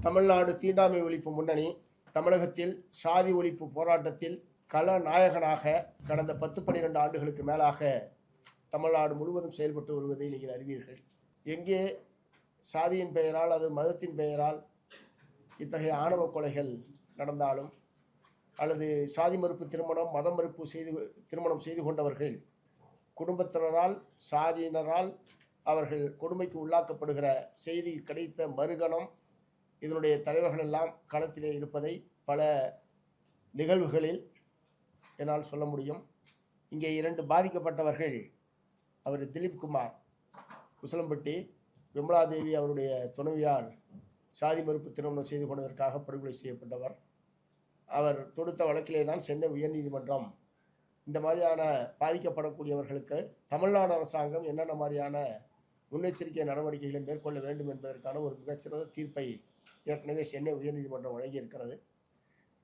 தமிழ்நாடு தீண்டாமை ஒழிப்பு முன்னணி தமிழகத்தில் சாதி ஒழிப்பு போராட்டத்தில் கள நாயகனாக கடந்த 10-12 ஆண்டுகளுக்கு மேலாக தமிழ்நாடு முழுவதும் செயல்பட்டு வருவதை நீங்கள் அறிவீர்கள். எங்கே சாதியின் பெயரால் அது மதத்தின் பெயரால் இத்தகைய ஆணவ கொலைகள் நடந்தாலும் அல்லது சாதி மறுப்பு திருமணம் மதம் மறுப்பு திருமணம் செய்து கொண்டவர்கள் குடும்பத்தினரால் சாதியினரால் அவர்கள் கொடுமைக்கு உள்ளாக்கப்படுகிற செய்தி கிடைத்த மறுகணம் இதனுடைய தலைவர்கள் எல்லாம் களத்திலே இருப்பதை பல நிகழ்வுகளில் என்னால் சொல்ல முடியும். இங்கே 2 பாதிக்கப்பட்டவர்கள், அவர் திலீப் குமார் உசிலம்பட்டி, விமலாதேவி அவருடைய துணைவியார் சாதி மறுப்பு திருமணம் செய்து கொண்டதற்காக படுகொலை செய்யப்பட்டவர். அவர் தொடுத்த வழக்கிலே தான் சென்னை உயர்நீதிமன்றம் இந்த மாதிரியான பாதிக்கப்படக்கூடியவர்களுக்கு தமிழ்நாடு அரசாங்கம் என்னென்ன மாதிரியான முன்னெச்சரிக்கை நடவடிக்கைகளை மேற்கொள்ள வேண்டும் என்பதற்கான ஒரு மிகச்சிறந்த தீர்ப்பை ஏற்கனவே சென்னை உயர்நீதிமன்றம் வழங்கியிருக்கிறது.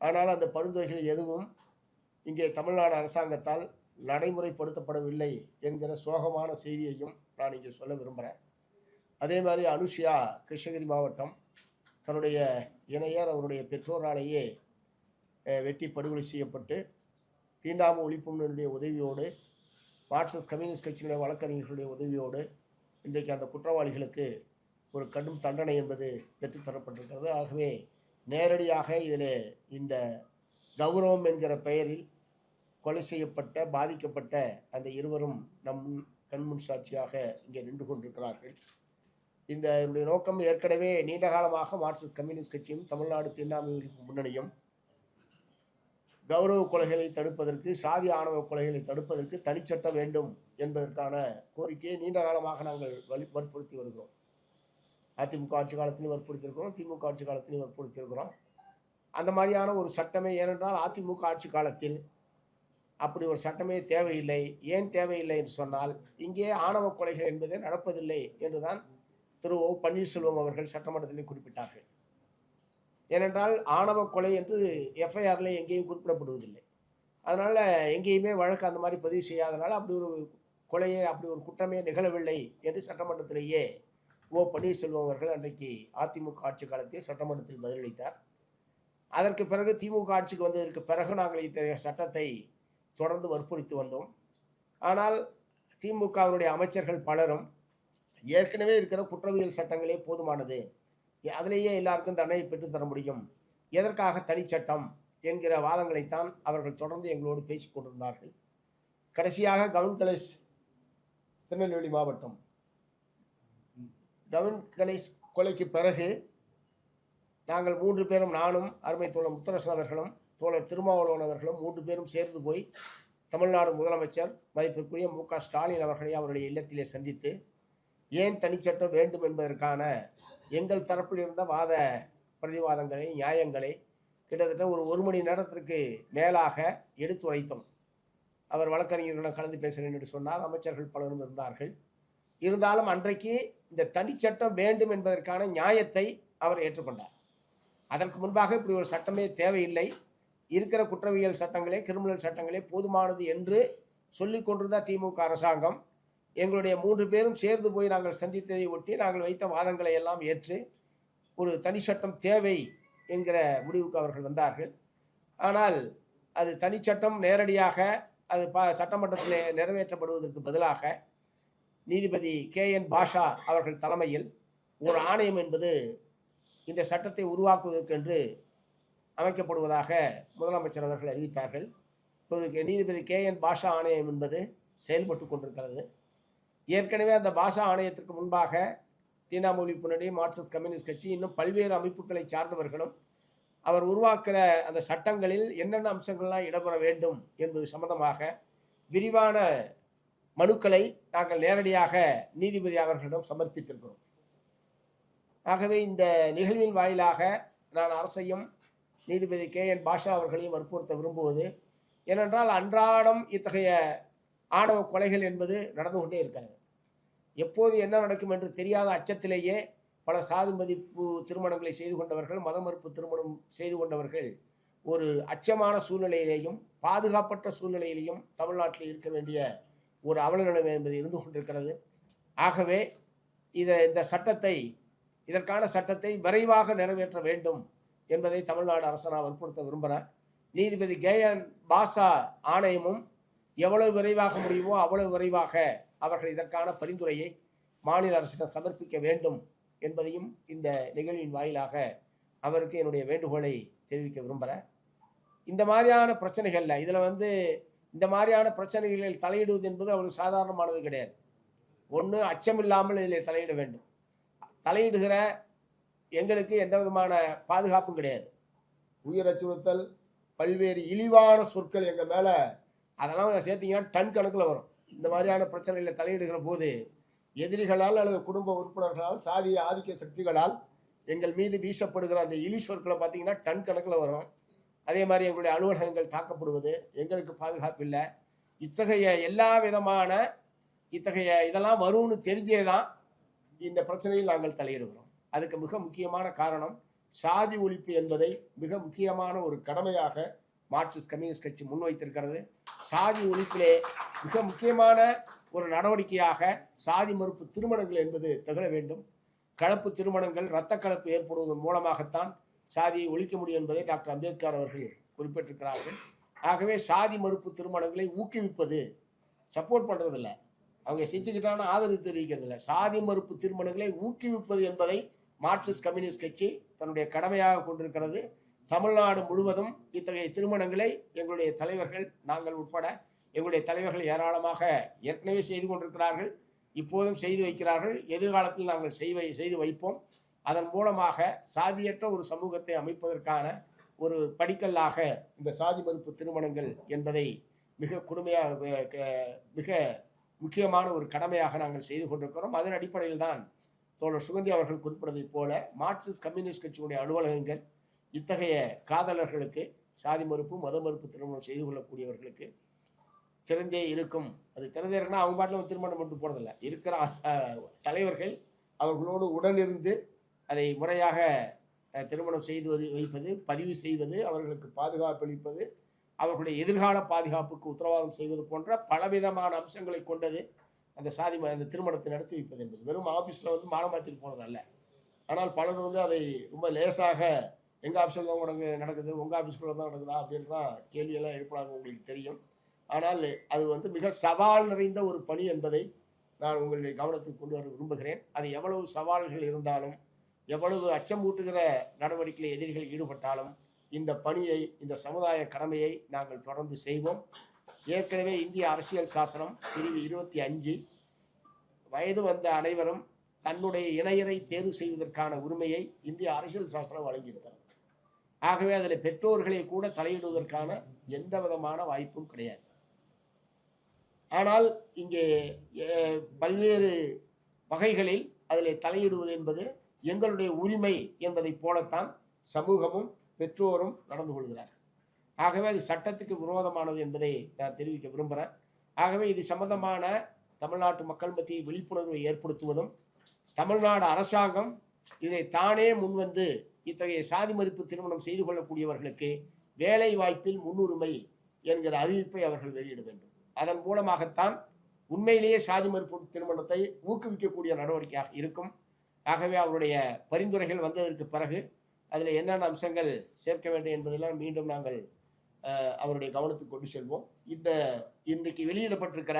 ஆனால் அந்த பரிந்துரைகள் எதுவும் இங்கே தமிழ்நாடு அரசாங்கத்தால் நடைமுறைப்படுத்தப்படவில்லை என்கிற சோகமான செய்தியையும் நான் இங்கே சொல்ல விரும்புகிறேன். அதே மாதிரி அனுஷியா கிருஷ்ணகிரி மாவட்டம் தன்னுடைய இணையர் அவருடைய பெற்றோராலேயே வெட்டி படுகொலை செய்யப்பட்டு தீண்டாமை ஒழிப்பு முன்னணியுடைய உதவியோடு மார்க்சிஸ்ட் கம்யூனிஸ்ட் கட்சியினுடைய வழக்கறிஞர்களுடைய உதவியோடு இன்றைக்கு அந்த குற்றவாளிகளுக்கு ஒரு கடும் தண்டனை என்பது பெற்றுத்தரப்பட்டிருக்கிறது. ஆகவே நேரடியாக இதில் இந்த கௌரவம் என்கிற பெயரில் கொலை செய்யப்பட்ட பாதிக்கப்பட்ட அந்த இருவரும் நம் கண்முன் சாட்சியாக இங்கே நின்று கொண்டிருக்கிறார்கள். இதனுடைய நோக்கம் ஏற்கனவே நீண்ட காலமாக மார்க்சிஸ்ட் கம்யூனிஸ்ட் கட்சியும் தமிழ்நாடு தீண்டாமை ஒழிப்பு முன்னணியும் கௌரவ கொலைகளை தடுப்பதற்கு, சாதி ஆணவ கொலைகளை தடுப்பதற்கு தனிச்சட்டம் வேண்டும் என்பதற்கான கோரிக்கையை நீண்ட காலமாக நாங்கள் வற்புறுத்தி வருகிறோம். அதிமுக ஆட்சி காலத்திலும் வற்புறுத்தியிருக்கிறோம், திமுக ஆட்சி காலத்திலும் வற்புறுத்தியிருக்கிறோம். அந்த மாதிரியான ஒரு சட்டமே, ஏனென்றால் அதிமுக ஆட்சி காலத்தில் அப்படி ஒரு சட்டமே தேவையில்லை. ஏன் தேவையில்லை என்று சொன்னால், இங்கே ஆணவ கொலைகள் என்பதே நடப்பதில்லை என்றுதான் திரு ஓ பன்னீர்செல்வம் அவர்கள் சட்டமன்றத்திலே குறிப்பிட்டார்கள். ஏனென்றால் ஆணவ கொலை என்று எஃப்ஐஆரில் எங்கேயும் குறிப்பிடப்படுவதில்லை. அதனால் எங்கேயுமே வழக்கு அந்த மாதிரி பதிவு செய்யாதனால அப்படி ஒரு கொலையை, அப்படி ஒரு குற்றமே நிகழவில்லை என்று சட்டமன்றத்திலேயே ஓ பன்னீர்செல்வம் அவர்கள் அன்றைக்கு அதிமுக ஆட்சி காலத்தில் சட்டமன்றத்தில் பதிலளித்தார். அதற்கு பிறகு திமுக ஆட்சிக்கு வந்ததற்கு பிறகு நாங்கள் இத்தகைய சட்டத்தை தொடர்ந்து வற்புறுத்தி வந்தோம். ஆனால் திமுகவினுடைய அமைச்சர்கள் பலரும் ஏற்கனவே இருக்கிற குற்றவியல் சட்டங்களே போதுமானது, அதிலேயே எல்லாருக்கும் தண்டனை பெற்றுத்தர முடியும், எதற்காக தனிச்சட்டம் என்கிற வாதங்களைத்தான் அவர்கள் தொடர்ந்து எங்களோடு பேசிக் கொண்டிருந்தார்கள். கடைசியாக கவுன் கணேஷ் திருநெல்வேலி மாவட்டம் கவுன் கணேஷ் கொலைக்கு பிறகு நாங்கள் 3 பேரும், நானும் அருமை தோழர் முத்தரசன் அவர்களும் தோழர் திருமாவளவன் அவர்களும் 3 பேரும் சேர்ந்து போய் தமிழ்நாடு முதலமைச்சர் மதிப்பிற்குரிய மு.க. ஸ்டாலின் அவர்களை அவருடைய இல்லத்திலே சந்தித்து ஏன் தனிச்சட்டம் வேண்டும் என்பதற்கான எங்கள் தரப்பில் இருந்த வாத பிரதிவாதங்களை, நியாயங்களை கிட்டத்தட்ட ஒரு மணி நேரத்திற்கு மேலாக எடுத்துரைத்தோம். அவர் வழக்கறிஞர்களிடம் கலந்து பேசுகிறேன் என்று சொன்னார். அமைச்சர்கள் பலரும் இருந்தார்கள். இருந்தாலும் அன்றைக்கு இந்த தனிச்சட்டம் வேண்டும் என்பதற்கான நியாயத்தை அவர் ஏற்றுக்கொண்டார். அதற்கு முன்பாக இப்படி ஒரு சட்டமே தேவையில்லை, இருக்கிற குற்றவியல் சட்டங்களே, கிரிமினல் சட்டங்களே போதுமானது என்று சொல்லிக் கொண்டிருந்த திமுக அரசாங்கம் எங்களுடைய 3 பேரும் சேர்ந்து போய் நாங்கள் சந்தித்ததை ஒட்டி நாங்கள் வைத்த வாதங்களை எல்லாம் ஏற்று ஒரு தனி சட்டம் தேவை என்கிற முடிவுக்கு அவர்கள் வந்தார்கள். ஆனால் அது தனிச்சட்டம் நேரடியாக அது சட்டமன்றத்தில் நிறைவேற்றப்படுவதற்கு பதிலாக நீதிபதி KN பாஷா அவர்கள் தலைமையில் ஒரு ஆணையம் என்பது இந்த சட்டத்தை உருவாக்குவதற்கென்று அமைக்கப்படுவதாக முதலமைச்சர் அவர்கள் அறிவித்தார்கள். இப்போது நீதிபதி KN பாஷா ஆணையம் என்பது செயல்பட்டு கொண்டிருக்கிறது. ஏற்கனவே அந்த பாஷா ஆணையத்திற்கு முன்பாக தீண்டாமை ஒழிப்பு முன்னணி, மார்க்சிஸ்ட் கம்யூனிஸ்ட் கட்சி, இன்னும் பல்வேறு அமைப்புகளை சார்ந்தவர்களும் அவர் உருவாக்குற அந்த சட்டங்களில் என்னென்ன அம்சங்கள்லாம் இடம்பெற வேண்டும் என்பது சம்பந்தமாக விரிவான மனுக்களை நாங்கள் நேரடியாக நீதிபதி அவர்களிடம் சமர்ப்பித்திருக்கிறோம். ஆகவே இந்த நிகழ்வின் வாயிலாக நான் அரசையும் நீதிபதி KN பாஷா அவர்களையும் வற்புறுத்த விரும்புவது, ஏனென்றால் அன்றாடம் இத்தகைய ஆணவ கொலைகள் என்பது நடந்து கொண்டே இருக்கிறது. எப்போது என்ன நடக்கும் என்று தெரியாத அச்சத்திலேயே பல சாதி மதிப்பு திருமணங்களை செய்து கொண்டவர்கள், மத மறுப்பு திருமணம் செய்து கொண்டவர்கள் ஒரு அச்சமான சூழ்நிலையிலேயும் பாதுகாப்பற்ற சூழ்நிலையிலையும் தமிழ்நாட்டில் இருக்க வேண்டிய ஒரு அவல நிலைமை என்பது இருந்து கொண்டிருக்கிறது. ஆகவே இந்த சட்டத்தை இதற்கான சட்டத்தை விரைவாக நிறைவேற்ற வேண்டும் என்பதை தமிழ்நாடு அரசை நான் வற்புறுத்த விரும்புகிறேன். நீதிபதி கேஎன் பாஷா ஆணையமும் எவ்வளவு விரைவாக முடியுமோ அவ்வளவு விரைவாக அவர்கள் இதற்கான பரிந்துரையை மாநில அரசிடம் சமர்ப்பிக்க வேண்டும் என்பதையும் இந்த நிகழ்வின் வாயிலாக அவருக்கு என்னுடைய வேண்டுகோளை தெரிவிக்க விரும்புகிறேன். இந்த மாதிரியான பிரச்சனைகளில் இந்த மாதிரியான பிரச்சனைகளில் தலையிடுவது என்பது அவருக்கு சாதாரணமானது கிடையாது. ஒன்று, அச்சமில்லாமல் இதில் தலையிட வேண்டும். தலையிடுகிற எங்களுக்கு எந்த விதமான பாதுகாப்பும் கிடையாது. உயிர் அச்சுறுத்தல், பல்வேறு இழிவான சொற்கள் எங்கள் மேலே, அதெல்லாம் சேர்த்திங்கன்னா டன் கணக்கில் வரும். இந்த மாதிரியான பிரச்சனைகளில் தலையிடுகிற போது எதிரிகளால் அல்லது குடும்ப உறுப்பினர்களால், சாதிய ஆதிக்க சக்திகளால் எங்கள் மீது வீசப்படுகிற அந்த இழி சொற்களை பார்த்தீங்கன்னா டன் கணக்கில் வரும். அதே மாதிரி எங்களுடைய அலுவலகங்கள் தாக்கப்படுவது, எங்களுக்கு பாதுகாப்பு இல்லை. இத்தகைய எல்லா விதமான இதெல்லாம் வரும்னு தெரிஞ்சே தான் இந்த பிரச்சனையில் நாங்கள் தலையிடுகிறோம். அதுக்கு மிக முக்கியமான காரணம் சாதி ஒழிப்பு என்பதை மிக முக்கியமான ஒரு கடமையாக மார்க்சிஸ்ட் கம்யூனிஸ்ட் கட்சி முன்வைத்திருக்கிறது. சாதி ஒழிப்பிலே மிக முக்கியமான ஒரு நடவடிக்கையாக சாதி மறுப்பு திருமணங்கள் என்பது திகழ வேண்டும். கலப்பு திருமணங்கள், இரத்த கலப்பு ஏற்படுவதன் மூலமாகத்தான் சாதியை ஒழிக்க முடியும் என்பதை டாக்டர் அம்பேத்கர் அவர்கள் குறிப்பிட்டிருக்கிறார்கள். ஆகவே சாதி மறுப்பு திருமணங்களை ஊக்குவிப்பது, சப்போர்ட் பண்ணுறதில்லை, அவங்க செஞ்சுக்கிட்டான ஆதரவு தெரிவிக்கிறதில்லை, சாதி மறுப்பு திருமணங்களை ஊக்குவிப்பது என்பதை மார்க்சிஸ்ட் கம்யூனிஸ்ட் கட்சி தன்னுடைய கடமையாக கொண்டிருக்கிறது. தமிழ்நாடு முழுவதும் இத்தகைய திருமணங்களை எங்களுடைய தலைவர்கள், நாங்கள் உட்பட எங்களுடைய தலைவர்கள் ஏராளமாக ஏற்கனவே செய்து கொண்டிருக்கிறார்கள், இப்போதும் செய்து வைக்கிறார்கள், எதிர்காலத்தில் நாங்கள் செய்து வைப்போம். அதன் மூலமாக சாதியற்ற ஒரு சமூகத்தை அமைப்பதற்கான ஒரு படிக்கல்லாக இந்த சாதி மறுப்பு திருமணங்கள் என்பதை மிக மிக முக்கியமான ஒரு கடமையாக நாங்கள் செய்து கொண்டிருக்கிறோம். அதன் அடிப்படையில் தான் தோழர் சுகந்தி அவர்கள் குறிப்பிட்டதைப் போல மார்க்சிஸ்ட் கம்யூனிஸ்ட் கட்சியினுடைய அலுவலகங்கள் இத்தகைய காதலர்களுக்கு, சாதி மறுப்பு மத மறுப்பு திருமணம் செய்து கொள்ளக்கூடியவர்களுக்கு திறந்தே இருக்கும். அது திறந்தே இருக்குன்னா அவங்க பாட்டில் திருமணம் மட்டும் போனதில்லை, இருக்கிற தலைவர்கள் அவர்களோடு உடனிருந்து அதை முறையாக திருமணம் செய்து வைப்பது, பதிவு செய்வது, அவர்களுக்கு பாதுகாப்பு அளிப்பது, அவர்களுடைய எதிர்கால பாதுகாப்புக்கு உத்தரவாதம் செய்வது போன்ற பலவிதமான அம்சங்களை கொண்டது அந்த திருமணத்தை நடத்தி வைப்பது என்பது. வெறும் ஆஃபீஸில் மாலை மாற்றிட்டு போனதல்ல. ஆனால் பலர் அதை ரொம்ப லேசாக எங்கள் ஆஃபீஸில் தான் நடக்குது, உங்கள் ஆஃபீஸ்குள்ள தான் நடக்குதா அப்படின்லாம் கேள்வியெல்லாம் எழுப்பினாங்க, உங்களுக்கு தெரியும். ஆனால் அது மிக சவால் நிறைந்த ஒரு பணி என்பதை நான் உங்களுடைய கவனத்துக்கு கொண்டு வர விரும்புகிறேன். அது எவ்வளவு சவால்கள் இருந்தாலும், எவ்வளவு அச்சமூட்டுகிற நடவடிக்கையில் எதிரிகள் ஈடுபட்டாலும் இந்த பணியை, இந்த சமுதாய கடமையை நாங்கள் தொடர்ந்து செய்வோம். ஏற்கனவே இந்திய அரசியல் சாசனம் பிரிவு 25 வயது வந்த அனைவரும் தன்னுடைய இணையரை தேர்வு செய்வதற்கான உரிமையை இந்திய அரசியல் சாசனம் வழங்கியிருக்கிறது. ஆகவே அதில் பெற்றோர்களை கூட தலையிடுவதற்கான எந்த விதமான வாய்ப்பும் கிடையாது. ஆனால் இங்கே பல்வேறு வகைகளில் அதில் தலையிடுவது என்பது எங்களுடைய உரிமை என்பதை போலத்தான் சமூகமும் பெற்றோரும் நடந்து கொள்கிறார். ஆகவே அது சட்டத்துக்கு விரோதமானது என்பதை நான் தெரிவிக்க விரும்புகிறேன். ஆகவே இது சம்பந்தமான தமிழ்நாட்டு மக்கள் மத்தியில் விழிப்புணர்வை ஏற்படுத்துவதும், தமிழ்நாடு அரசாங்கம் இதை தானே முன்வந்து இத்தகைய சாதி மறுப்பு திருமணம் செய்து கொள்ளக்கூடியவர்களுக்கு வேலை வாய்ப்பில் முன்னுரிமை என்கிற அறிவிப்பை அவர்கள் வெளியிட வேண்டும். அதன் மூலமாகத்தான் உண்மையிலேயே சாதி மறுப்பு திருமணத்தை ஊக்குவிக்கக்கூடிய நடவடிக்கையாக இருக்கும். ஆகவே அவருடைய பரிந்துரைகள் வந்ததற்கு பிறகு அதில் என்னென்ன அம்சங்கள் சேர்க்க வேண்டும் என்பதெல்லாம் மீண்டும் நாங்கள் அவருடைய கவனத்துக்கு கொண்டு செல்வோம். இன்றைக்கு வெளியிடப்பட்டிருக்கிற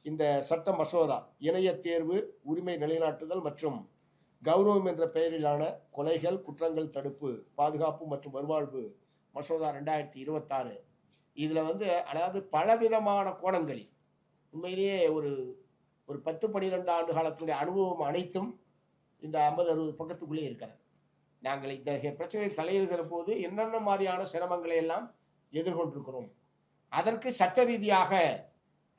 இந்த சட்ட மசோதா, இணைய தேர்வு உரிமை நிலைநாட்டுதல் மற்றும் கௌரவம் என்ற பெயரிலான கொலைகள் குற்றங்கள் தடுப்பு பாதுகாப்பு மற்றும் மறுவாழ்வு மசோதா 2026, இதில் அதாவது பலவிதமான கோணங்களில் உண்மையிலேயே ஒரு 10-12 ஆண்டு காலத்தினுடைய அனுபவம் அனைத்தும் இந்த 50-60 பக்கத்துக்குள்ளே இருக்கிறது. நாங்கள் இந்த பிரச்சனையில் தலையிடுகிற போது என்னென்ன மாதிரியான சிரமங்களை எல்லாம் எதிர்கொண்டிருக்கிறோம், அதற்கு சட்ட ரீதியாக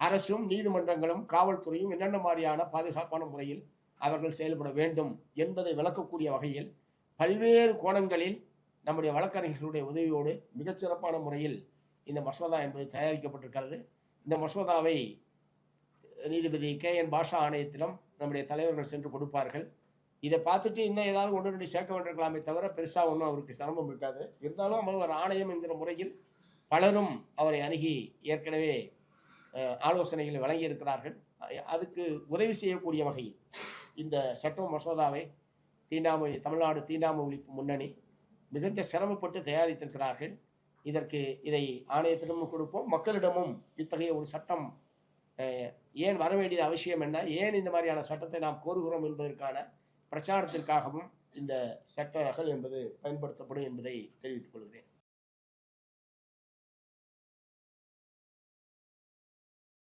அரசும் நீதிமன்றங்களும் காவல்துறையும் என்னென்ன மாதிரியான பாதுகாப்பான முறையில் அவர்கள் செயல்பட வேண்டும் என்பதை விளக்கக்கூடிய வகையில் பல்வேறு கோணங்களில் நம்முடைய வழக்கறிஞர்களுடைய உதவியோடு மிகச்சிறப்பான முறையில் இந்த மசோதா என்பது தயாரிக்கப்பட்டிருக்கிறது. இந்த மசோதாவை நீதிபதி கேஎன் பாஷா ஆணையத்திடம் நம்முடைய தலைவர்கள் சென்று கொடுப்பார்கள். இதை பார்த்துட்டு இன்னும் ஏதாவது 1-2 சேர்க்க வேண்டியிருக்கலாமே தவிர பெருசாக ஒன்றும் அவருக்கு சிரமம் இருக்காது. இருந்தாலும் அவர் ஆணையம் என்கிற முறையில் பலரும் அவரை அணுகி ஏற்கனவே ஆலோசனைகளை வழங்கியிருக்கிறார்கள். அதுக்கு உதவி செய்யக்கூடிய வகையில் இந்த சட்ட மசோதாவை தீண்டாமை தமிழ்நாடு தீண்டாமை ஒழிப்பு முன்னணி மிகுந்த சிரமப்பட்டு தயாரித்திருக்கிறார்கள். இதை ஆணையத்திடமும் கொடுப்போம், மக்களிடமும் இத்தகைய ஒரு சட்டம் ஏன் வர வேண்டியது அவசியம் என்ன, ஏன் இந்த மாதிரியான சட்டத்தை நாம் கோருகிறோம் என்பதற்கான பிரச்சாரத்திற்காகவும் இந்த சட்ட நகல் என்பது பயன்படுத்தப்படும் என்பதை தெரிவித்துக் கொள்கிறேன்.